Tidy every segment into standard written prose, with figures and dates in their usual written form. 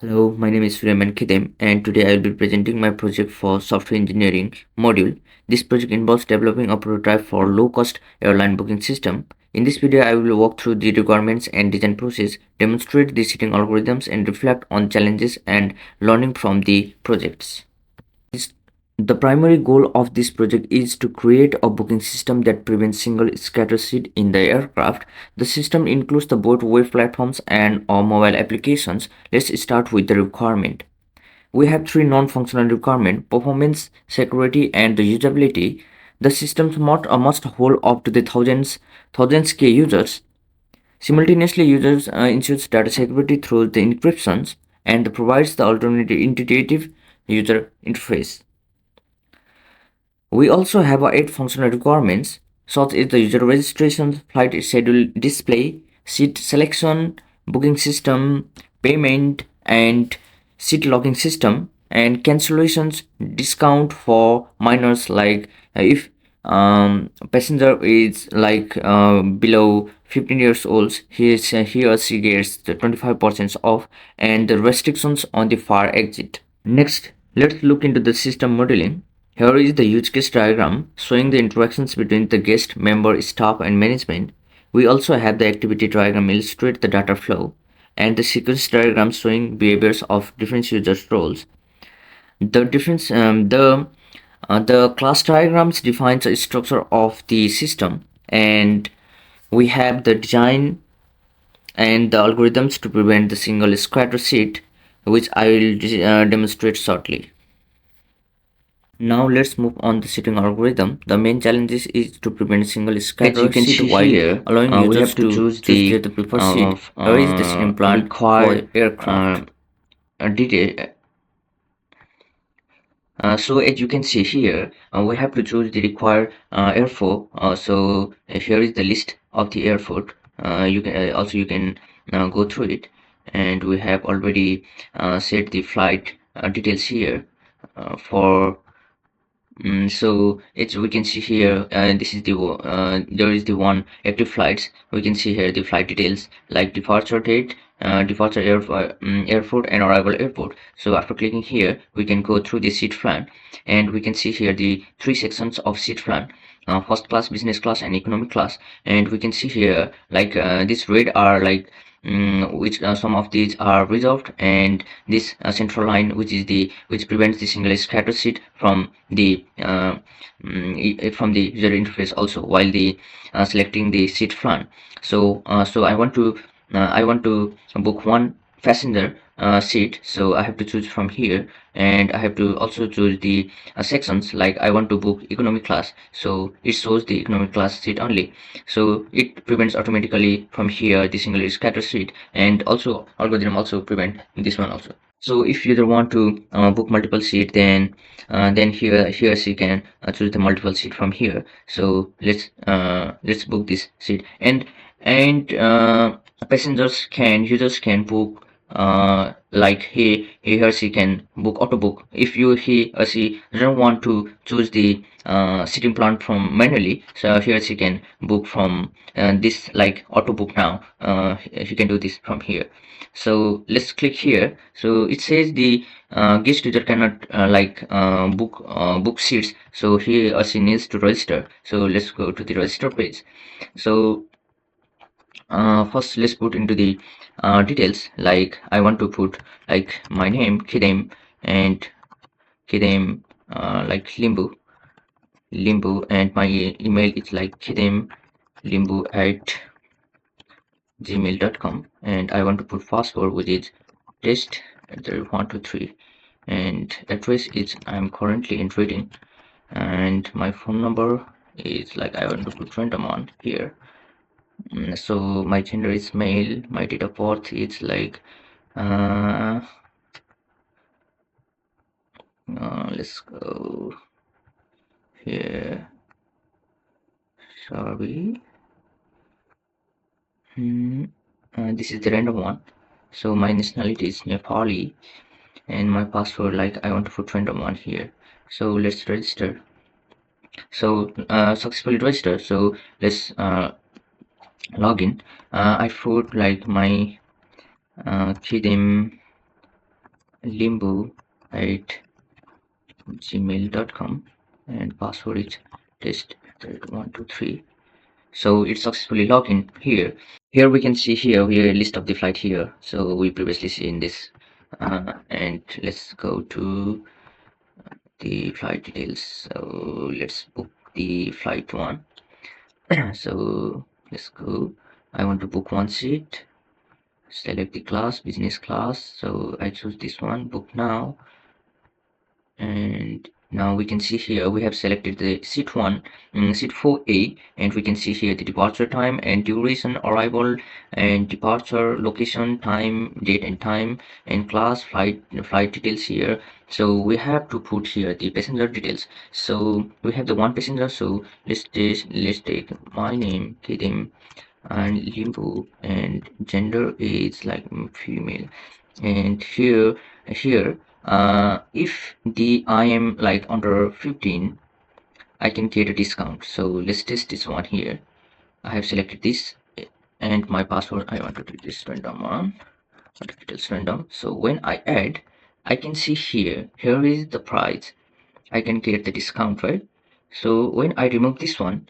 Hello, my name is Suryaman Khidem, and today I will be presenting my project for software engineering module. This project involves developing a prototype for low-cost airline booking system. In this video, I will walk through the requirements and design process, demonstrate the setting algorithms, and reflect on challenges and learning from the projects. The primary goal of this project is to create a booking system that prevents single scatter seat in the aircraft. The system includes the both web platforms and or mobile applications. Let's start with the requirement. We have three non-functional requirements: performance, security, and the usability. The system must hold up to the thousands K users. Simultaneously, users ensures data security through the encryptions and provides the alternative intuitive user interface. We also have 8 functional requirements, such as the user registration, flight schedule display, seat selection, booking system, payment, and seat locking system, and cancellations, discount for minors, like if passenger is below 15 years old, he or she gets the 25% off, and the restrictions on the far exit. Next, let's look into the system modeling. Here is the use case diagram showing the interactions between the guest, member, staff, and management. We also have the activity diagram illustrate the data flow and the sequence diagram showing behaviors of different users' roles. The difference, the class diagrams defines the structure of the system, and we have the design and the algorithms to prevent the single scatter seat, which I will demonstrate shortly. Now let's move on the setting algorithm. The main challenge is to prevent single scatter seat while allowing users to choose their preferred seat. Here is the setting plan for aircraft. Detail. So as you can see here, we have to choose the required airport. So here is the list of the airport. You can go through it, and we have already set the flight details here for so it's we can see here this is there is the one active flights. We can see here the flight details like departure date, airport, and arrival airport. So after clicking here, we can go through the seat plan, and we can see here the three sections of seat plan: first class, business class, and economic class. And we can see here this red are which some of these are resolved, and this central line which prevents the single scatter seat from the user interface also while the selecting the seat plan. So I want to book one passenger seat, so I have to choose from here, and I have to also choose the sections. Like I want to book economy class, so it shows the economy class seat only, so it prevents automatically from here the single scatter seat, and also algorithm also prevent this one also. So if you don't want to book multiple seat, then here she can choose the multiple seat from here. So let's book this seat, and passengers can users can book like he or she can book auto book. If he or she doesn't want to choose the sitting plan from manually, so he or she can book from this like auto book now. You can do this from here. So let's click here. So it says the guest user cannot book seats, so he or she needs to register. So let's go to the register page. So first let's put into the details. Like I want to put like my name Kidem, and Kidem like Limbu, and my email is like kidemlimbu@gmail.com, and I want to put password which is test 123, and address is I'm currently in trading, and my phone number is like I want to put random on here. So my gender is male, my date of birth is like uh, let's go here. Sorry. This is the random one. So my nationality is Nepali, and my password like I want to put random one here. So let's register. So successfully registered. So let's log in. I put like my Kidem limbo@gmail.com, and password is test123. So it's successfully logged in here. Here we can see here we have a list of the flight here. So we previously seen this, and let's go to the flight details. So let's book the flight one. So let's go. I want to book one seat. Select the class, business class. So I choose this one, book now. And now we can see here we have selected the seat 1, seat 4A, and we can see here the departure time and duration, arrival and departure, location, time, date and time, and class, flight details here. So we have to put here the passenger details. So we have the one passenger, so let's take my name, Kidim, and limbo, and gender is like female. And here if the I am like under 15, I can get a discount. So let's test this one here. I have selected this, and my password I want to do this random one, details random. So when I add, I can see here is the price. I can get the discount, right? So when I remove this one,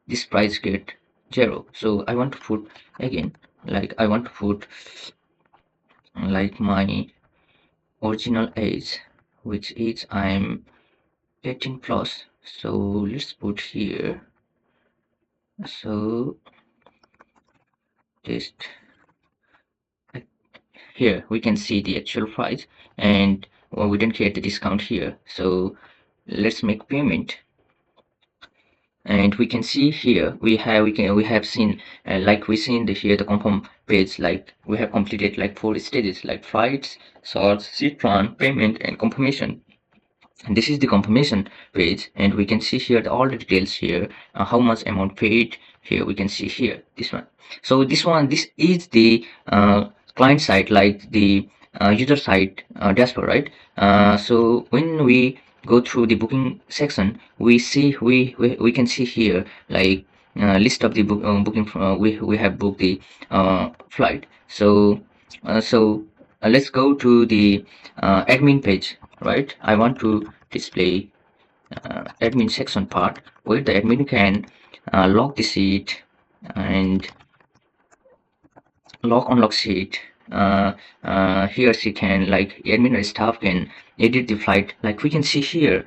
this price get 0. So I want to put again, like I want to put like my original age, which is I'm 18 plus. So let's put here. So just here we can see the actual price, and well, we didn't get the discount here. So let's make payment, and we can see here we have seen, like we seen the here the confirm page, like we have completed like 4 stages like flights, sorts, seat plan, payment, and confirmation. And this is the confirmation page, and we can see here all the details here, how much amount paid. Here we can see here this one. So this is the client side, like the user side dashboard, right? So when we go through the booking section, we see we can see here like list of the booking. We have booked the flight. So let's go to the admin page, right? I want to display admin section part where the admin can lock the seat and lock unlock seat. He or she can, like admin or staff can edit the flight, like we can see here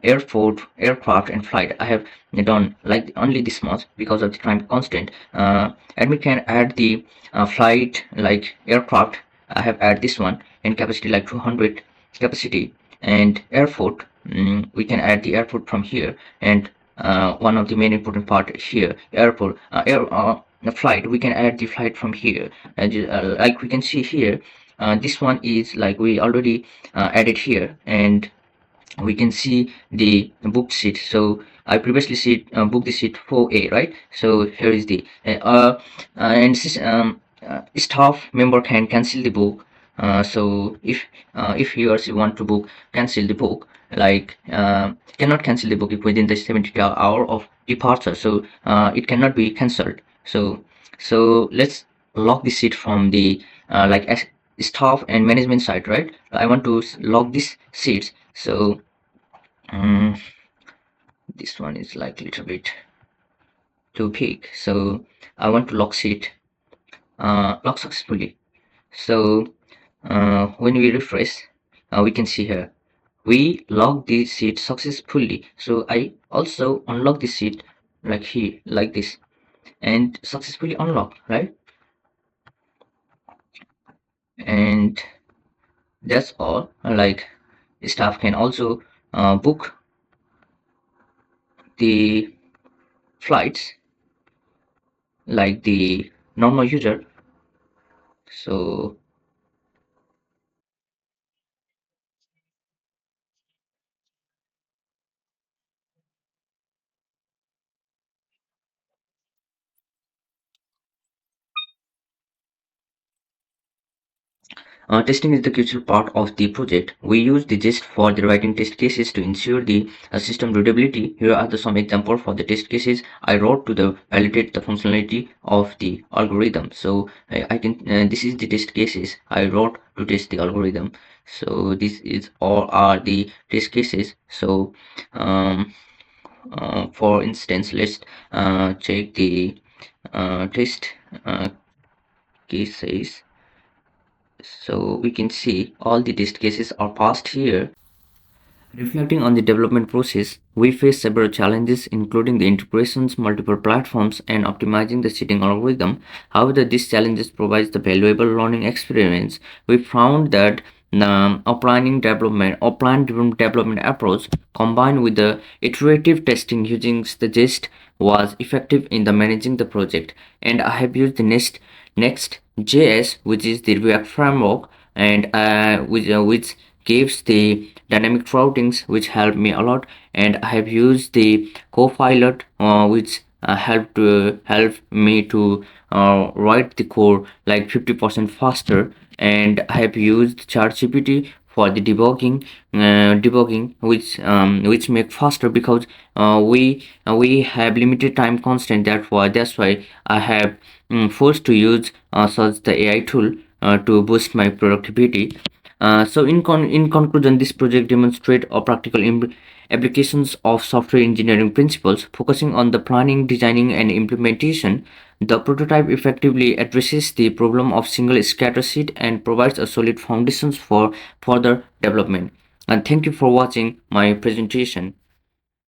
airport, aircraft, and flight. I have done like only this much because of the time constant. Admin can add the flight, like aircraft. I have add this one, and capacity like 200 capacity, and airport. We can add the airport from here, and one of the main important part here, airport, the flight. We can add the flight from here, and like we can see here. This one is like we already added here, and we can see the booked seat. So I previously booked the seat 4A, right? So here is the and staff member can cancel the book. So if he or she want to book, cancel the book, like cannot cancel the book if within the 72 hour of departure. So it cannot be cancelled. So let's lock the seat from the staff and management side, right? I want to lock this seats. So um, this one is like a little bit too big. So I want to lock seat, lock successfully. So when we refresh, we can see here we lock the seat successfully. So I also unlock the seat like here, like this, and successfully unlock, right? And that's all. Like staff can also book the flights like the normal user. So Testing is the crucial part of the project. We use the gist for the writing test cases to ensure the system readability. Here are some examples for the test cases I wrote to validate the functionality of the algorithm. So I can this is the test cases I wrote to test the algorithm. So this is all are the test cases. So um, for instance, let's check the test cases. So we can see all the test cases are passed here. Reflecting on the development process, we faced several challenges, including the integrations, multiple platforms, and optimizing the seeding algorithm. However, these challenges provide the valuable learning experience. We found that a plan-driven development approach combined with the iterative testing using the gist was effective in the managing the project. And I have used the Next.js, which is the React framework, and which gives the dynamic routings, which helped me a lot. And I have used the Copilot, which help me to write the code like 50% faster. And I have used ChatGPT for the debugging, which make faster, because we have limited time constant. That's why I have forced to use such the AI tool to boost my productivity. In conclusion, this project demonstrates a practical applications of software engineering principles, focusing on the planning, designing, and implementation. The prototype effectively addresses the problem of single scatter seed and provides a solid foundations for further development. And thank you for watching my presentation.